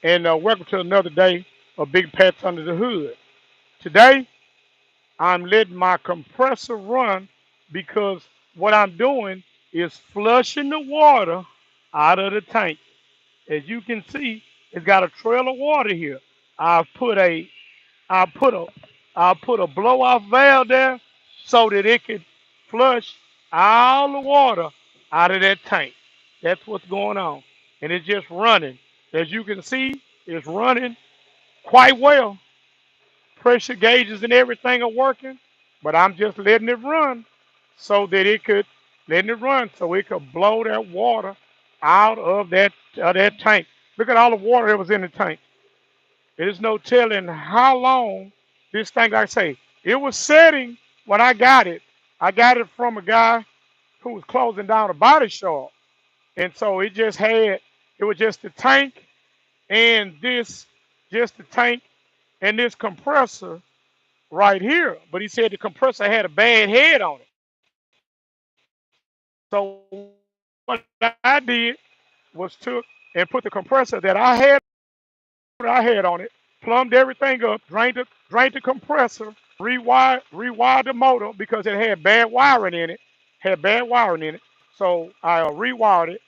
and welcome to another day of Big Pets Under the Hood. Today, I'm letting my compressor run because what I'm doing is flushing the water out of the tank. As you can see, it's got a trail of water here. I've put a I put a I put a blow off valve there so that it can flush all the water out of that tank. That's what's going on. And it's just running. As you can see, it's running quite well. Pressure gauges and everything are working, but I'm just letting it run so that it could letting it run so it could blow that water out of that tank. Look at all the water that was in the tank. There's no telling how long this thing, like I say, it was setting when I got it. I got it from a guy who was closing down a body shop. And so it was just the tank and just the tank and this compressor right here. But he said the compressor had a bad head on it. So what I did was took and put the compressor that I had on it, plumbed everything up, drained the compressor, rewired the motor because it had bad wiring in it. Had bad wiring in it. So I rewired it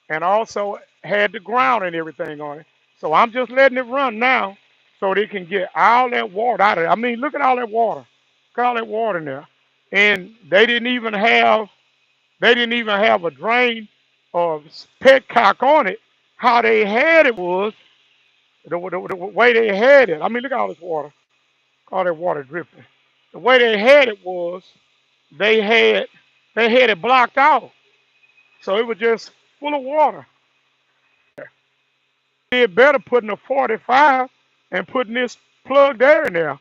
and also had the ground and everything on it. So I'm just letting it run now so they can get all that water out of it. I mean, look at all that water. Look at all that water in there. And they didn't even have a drain or petcock on it. How they had it was the way they had it. I mean, look at all this water, all that water dripping. The way they had it was they had they had it blocked out, so it was just full of water. Did better putting a 45 and putting this plug there in there.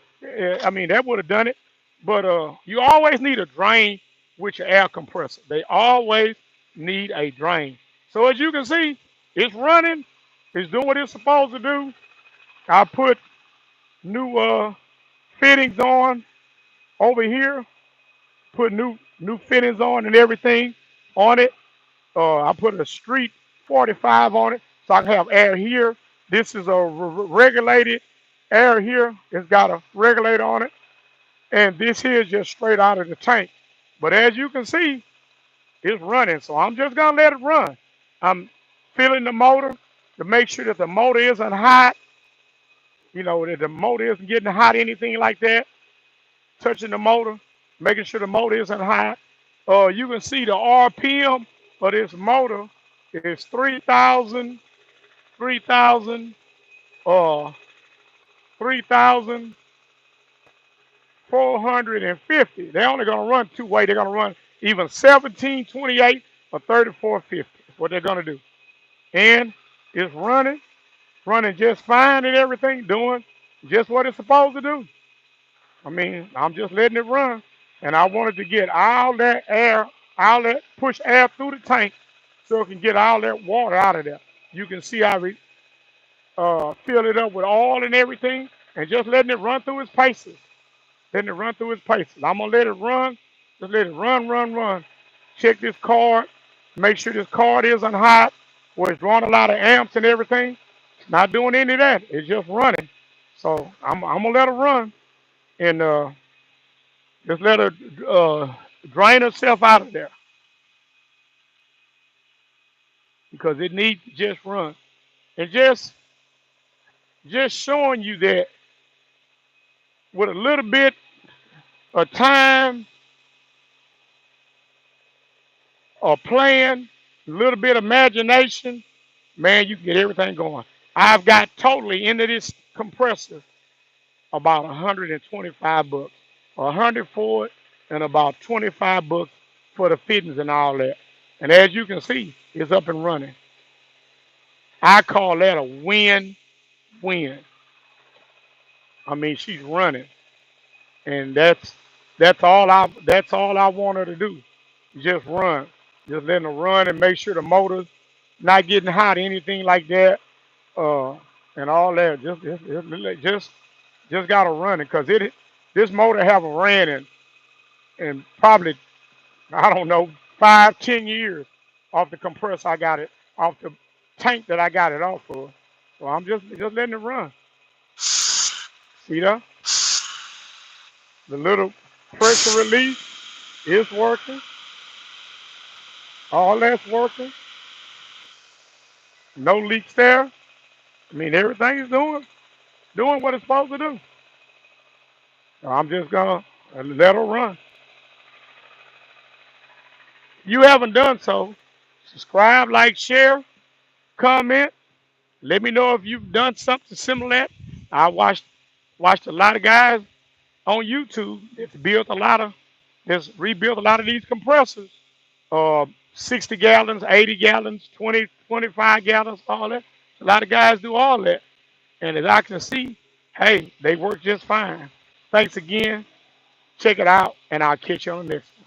I mean, that would have done it. But you always need a drain with your air compressor. They always need a drain. So as you can see, it's running. It's doing what it's supposed to do. I put new fittings on over here. Put new fittings on and everything on it. I put a street 45 on it so I can have air here. This is a regulated air here. It's got a regulator on it. And this here is just straight out of the tank. But as you can see, it's running. So I'm just going to let it run. I'm filling the motor to make sure that the motor isn't hot. You know, that the motor isn't getting hot, anything like that. Touching the motor, making sure the motor isn't hot. You can see the RPM of this motor is 3,000, uh, 3,450. They're only going to run two way. They're going to run even 1728 or 3450. That's what they're going to do. And it's running just fine and everything, doing just what it's supposed to do. I mean, I'm just letting it run. And I wanted to get all that air, all that push air through the tank so it can get all that water out of there. You can see I fill it up with oil and everything and just letting it run through its paces. Letting it run through its paces. I'm going to let it run. Just let it run. Check this card. Make sure this card isn't hot where it's drawing a lot of amps and everything. It's not doing any of that. It's just running. So I'm going to let it run. And just let her drain herself out of there because it needs to just run. And just showing you that with a little bit of time or plan, a little bit of imagination, man, you can get everything going. I've got totally into this compressor about 125 bucks, 100 for it, and about 25 bucks for the fittings and all that. And as you can see, it's up and running. I call that a win-win. I mean, she's running, and that's all I want her to do. Just run, just letting her run and make sure the motor's not getting hot, anything like that, uh, and all that. Just gotta run it because it this motor haven't ran in probably I don't know 5, 10 years off the compressor I got it off the tank that I got it off of. So I'm just letting it run. See that? The little pressure release is working. All that's working. No leaks there. I mean, everything is doing what it's supposed to do. So I'm just gonna let her run. If you haven't done so, subscribe, like, share, comment. Let me know if you've done something similar to that. I watched a lot of guys on YouTube that's built a lot of that's rebuilt a lot of these compressors. 60 gallons, 80 gallons, 20, 25 gallons, all that. A lot of guys do all that. And as I can see, hey, they work just fine. Thanks again. Check it out, and I'll catch you on the next one.